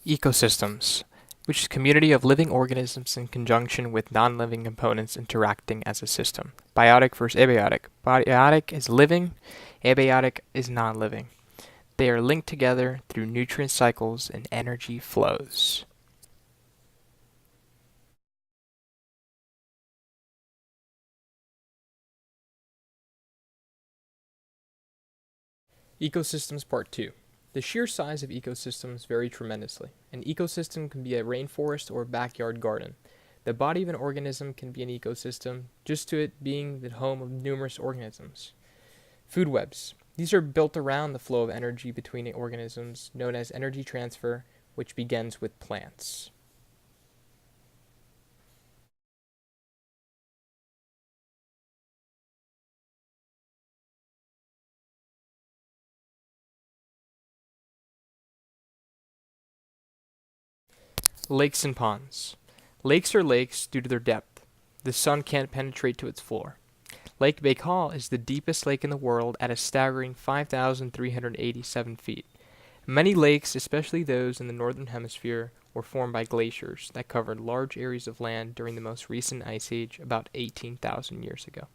Ecosystems, which is a community of living organisms in conjunction with non-living components interacting as a system. Biotic versus abiotic. Biotic is living, abiotic is non-living. They are linked together through nutrient cycles and energy flows. Ecosystems Part 2. The sheer size of ecosystems vary tremendously. An ecosystem can be a rainforest or a backyard garden. The body of an organism can be an ecosystem, just to it being the home of numerous organisms. Food webs. These are built around the flow of energy between organisms, known as energy transfer, which begins with plants. Lakes and ponds. Lakes are lakes due to their depth. The sun can't penetrate to its floor. Lake Baikal is the deepest lake in the world at a staggering 5,387 feet. Many lakes, especially those in the northern hemisphere, were formed by glaciers that covered large areas of land during the most recent ice age about 18,000 years ago.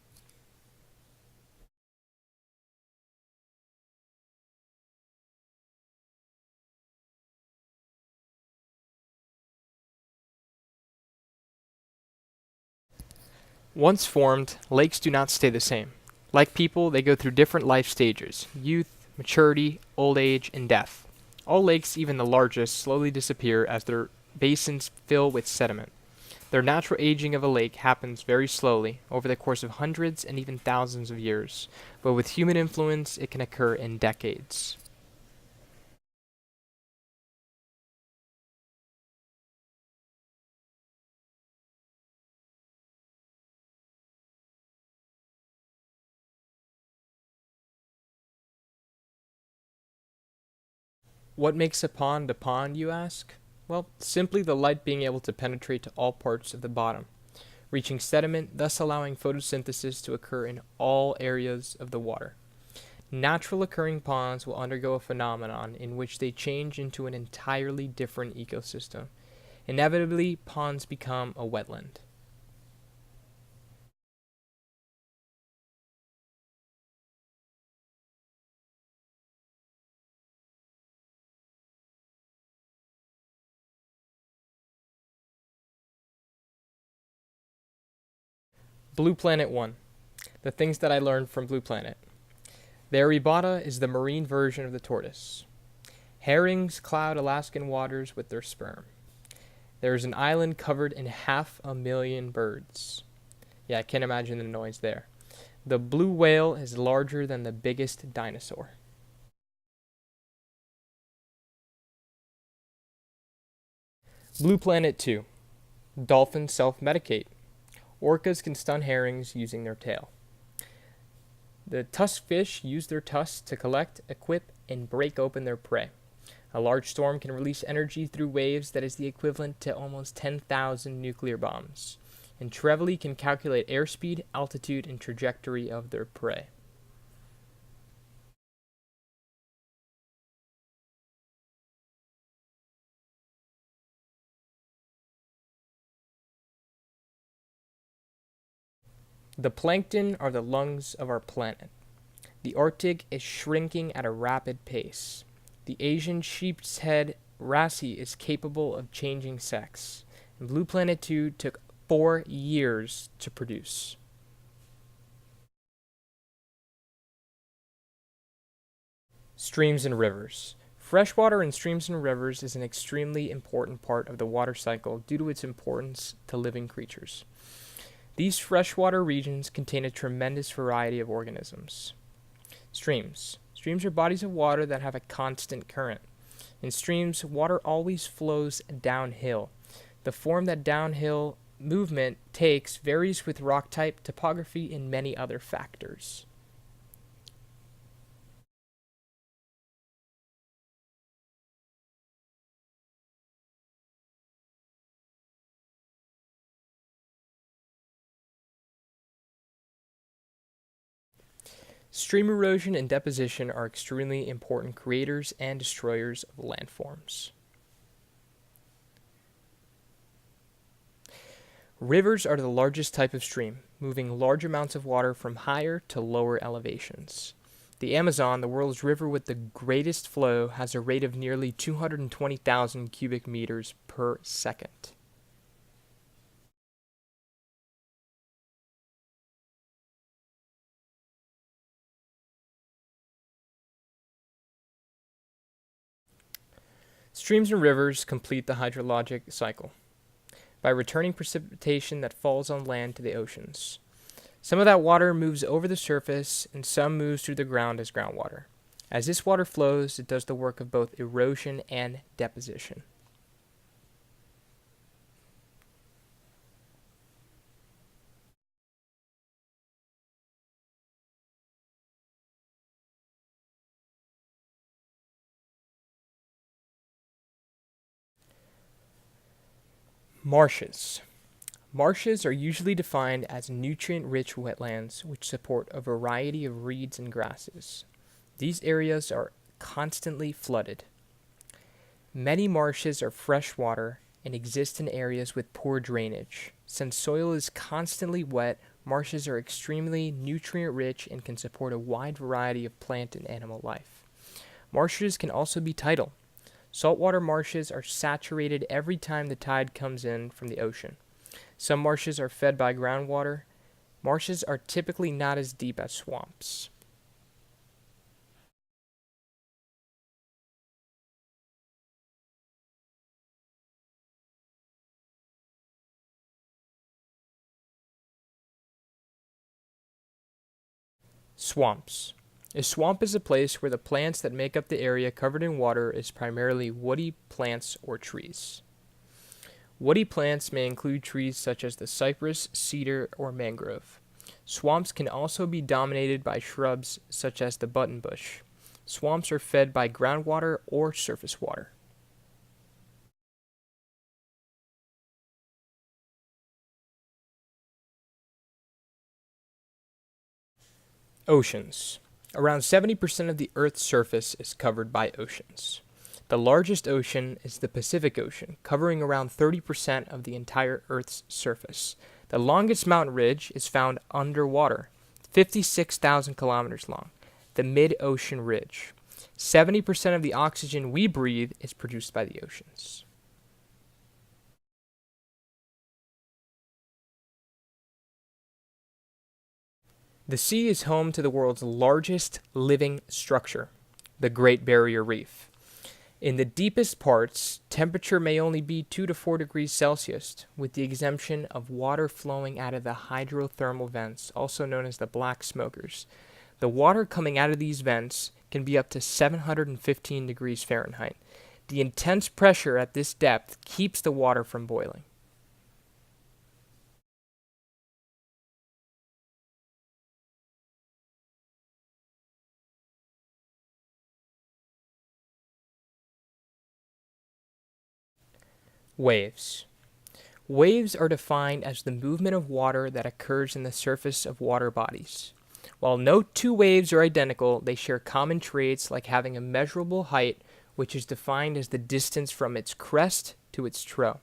Once formed, lakes do not stay the same. Like people, they go through different life stages: youth, maturity, old age, and death. All lakes, even the largest, slowly disappear as their basins fill with sediment. Their natural aging of a lake happens very slowly, over the course of hundreds and even thousands of years, but with human influence, it can occur in decades. What makes a pond, you ask? Well, simply the light being able to penetrate to all parts of the bottom, reaching sediment, thus allowing photosynthesis to occur in all areas of the water. Natural occurring ponds will undergo a phenomenon in which they change into an entirely different ecosystem. Inevitably, ponds become a wetland. Blue Planet 1. The things that I learned from Blue Planet. The Aribata is the marine version of the tortoise. Herrings cloud Alaskan waters with their sperm. There is an island covered in 500,000 birds. Yeah, I can't imagine the noise there. The blue whale is larger than the biggest dinosaur. Blue Planet 2. Dolphins self medicate. Orcas can stun herrings using their tail. The tusked fish use their tusks to collect, equip, and break open their prey. A large storm can release energy through waves that is the equivalent to almost 10,000 nuclear bombs. And Trevally can calculate airspeed, altitude, and trajectory of their prey. The plankton are the lungs of our planet. The Arctic is shrinking at a rapid pace. The Asian sheep's head wrasse is capable of changing sex. And Blue Planet 2 took 4 years to produce. Streams and rivers. Freshwater in streams and rivers is an extremely important part of the water cycle due to its importance to living creatures. These freshwater regions contain a tremendous variety of organisms. Streams. Streams are bodies of water that have a constant current. In streams, water always flows downhill. The form that downhill movement takes varies with rock type, topography, and many other factors. Stream erosion and deposition are extremely important creators and destroyers of landforms. Rivers are the largest type of stream, moving large amounts of water from higher to lower elevations. The Amazon, the world's river with the greatest flow, has a rate of nearly 220,000 cubic meters per second. Streams and rivers complete the hydrologic cycle by returning precipitation that falls on land to the oceans. Some of that water moves over the surface and some moves through the ground as groundwater. As this water flows, it does the work of both erosion and deposition. Marshes. Marshes are usually defined as nutrient-rich wetlands which support a variety of reeds and grasses. These areas are constantly flooded. Many marshes are freshwater and exist in areas with poor drainage. Since soil is constantly wet, marshes are extremely nutrient-rich and can support a wide variety of plant and animal life. Marshes can also be tidal. Saltwater marshes are saturated every time the tide comes in from the ocean. Some marshes are fed by groundwater. Marshes are typically not as deep as swamps. Swamps. A swamp is a place where the plants that make up the area covered in water is primarily woody plants or trees. Woody plants may include trees such as the cypress, cedar, or mangrove. Swamps can also be dominated by shrubs such as the buttonbush. Swamps are fed by groundwater or surface water. Oceans. Around 70% of the Earth's surface is covered by oceans. The largest ocean is the Pacific Ocean, covering around 30% of the entire Earth's surface. The longest mountain ridge is found underwater, 56,000 kilometers long, the mid-ocean ridge. 70% of the oxygen we breathe is produced by the oceans. The sea is home to the world's largest living structure, the Great Barrier Reef. In the deepest parts, temperature may only be 2 to 4 degrees Celsius, with the exemption of water flowing out of the hydrothermal vents, also known as the black smokers. The water coming out of these vents can be up to 715 degrees Fahrenheit. The intense pressure at this depth keeps the water from boiling. Waves. Waves are defined as the movement of water that occurs in the surface of water bodies. While no two waves are identical, they share common traits like having a measurable height, which is defined as the distance from its crest to its trough.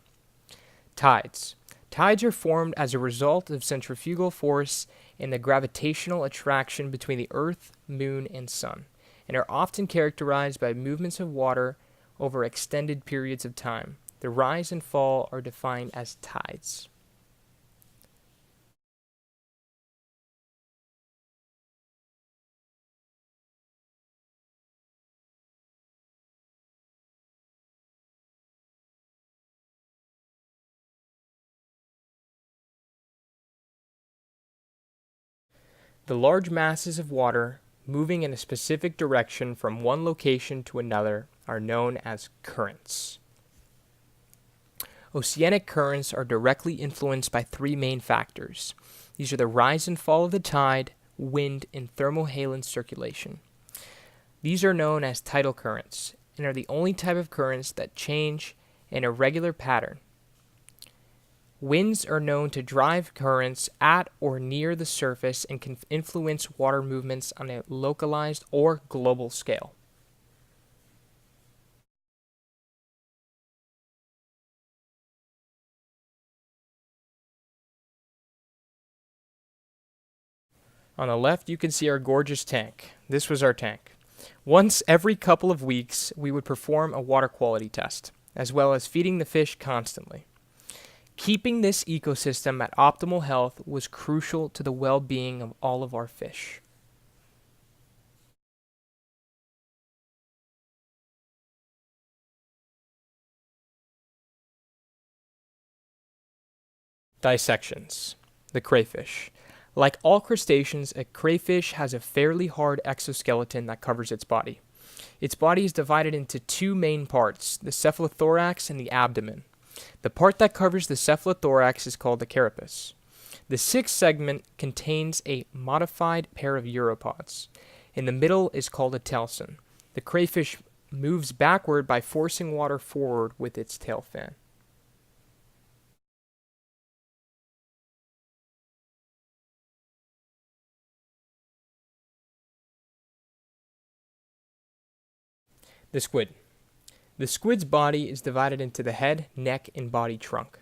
Tides. Tides are formed as a result of centrifugal force and the gravitational attraction between the Earth, Moon, and Sun, and are often characterized by movements of water over extended periods of time. The rise and fall are defined as tides. The large masses of water moving in a specific direction from one location to another are known as currents. Oceanic currents are directly influenced by three main factors. These are the rise and fall of the tide, wind, and thermohaline circulation. These are known as tidal currents and are the only type of currents that change in a regular pattern. Winds are known to drive currents at or near the surface and can influence water movements on a localized or global scale. On the left, you can see our gorgeous tank. This was our tank. Once every couple of weeks, we would perform a water quality test, as well as feeding the fish constantly. Keeping this ecosystem at optimal health was crucial to the well-being of all of our fish. Dissections. The crayfish. Like all crustaceans, a crayfish has a fairly hard exoskeleton that covers its body. Its body is divided into two main parts, the cephalothorax and the abdomen. The part that covers the cephalothorax is called the carapace. The sixth segment contains a modified pair of uropods. In the middle is called a telson. The crayfish moves backward by forcing water forward with its tail fin. The squid. The squid's body is divided into the head, neck, and body trunk.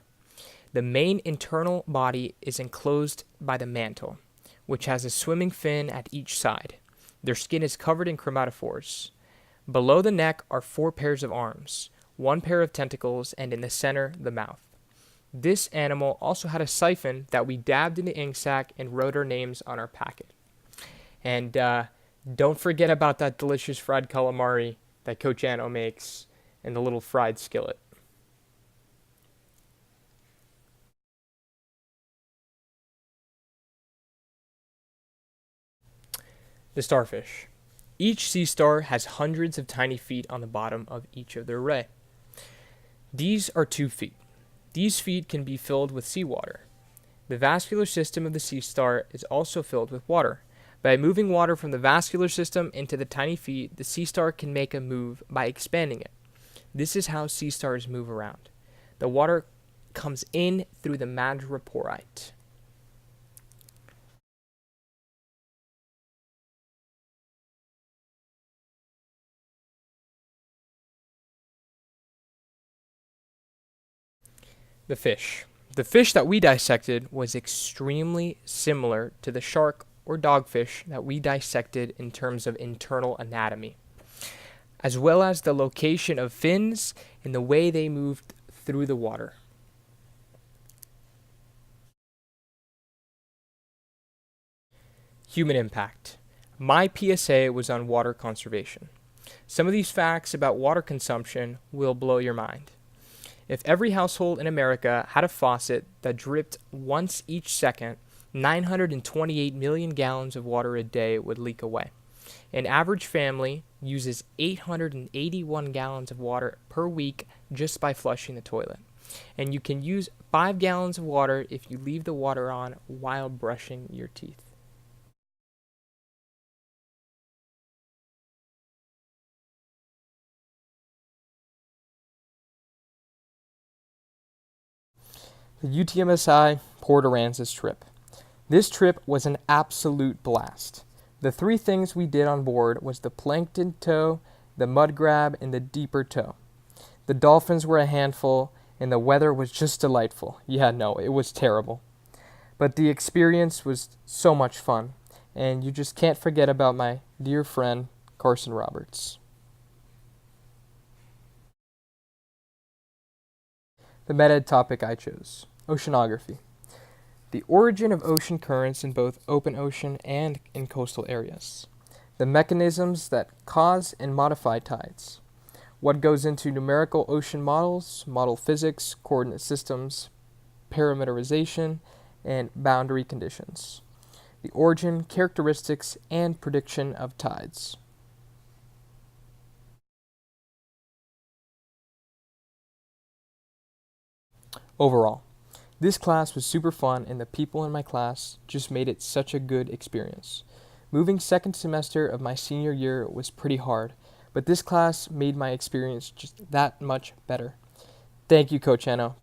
The main internal body is enclosed by the mantle, which has a swimming fin at each side. Their skin is covered in chromatophores. Below the neck are 4 pairs of arms, 1 pair of tentacles, and in the center, the mouth. This animal also had a siphon that we dabbed in the ink sac and wrote our names on our packet. And don't forget about that delicious fried calamari that Coach Anno makes and the little fried skillet. The starfish. Each sea star has hundreds of tiny feet on the bottom of each of their ray. These are 2 feet. These feet can be filled with seawater. The vascular system of the sea star is also filled with water. By moving water from the vascular system into the tiny feet, the sea star can make a move by expanding it. This is how sea stars move around. The water comes in through the madreporite. The fish. The fish that we dissected was extremely similar to the shark or dogfish that we dissected in terms of internal anatomy, as well as the location of fins and the way they moved through the water. Human impact. My PSA was on water conservation. Some of these facts about water consumption will blow your mind. If every household in America had a faucet that dripped once each second, 928 million gallons of water a day would leak away. An average family uses 881 gallons of water per week just by flushing the toilet. And you can use 5 gallons of water if you leave the water on while brushing your teeth. The UTMSI Port Aransas trip. This trip was an absolute blast. The 3 things we did on board was the plankton tow, the mud grab, and the deeper tow. The dolphins were a handful, and the weather was just delightful. Yeah, no, it was terrible. But the experience was so much fun, and you just can't forget about my dear friend, Carson Roberts. The meta topic I chose, oceanography. The origin of ocean currents in both open ocean and in coastal areas. The mechanisms that cause and modify tides. What goes into numerical ocean models, model physics, coordinate systems, parameterization, and boundary conditions. The origin, characteristics, and prediction of tides. Overall, this class was super fun, and the people in my class just made it such a good experience. Moving second semester of my senior year was pretty hard, but this class made my experience just that much better. Thank you, Coach Anno.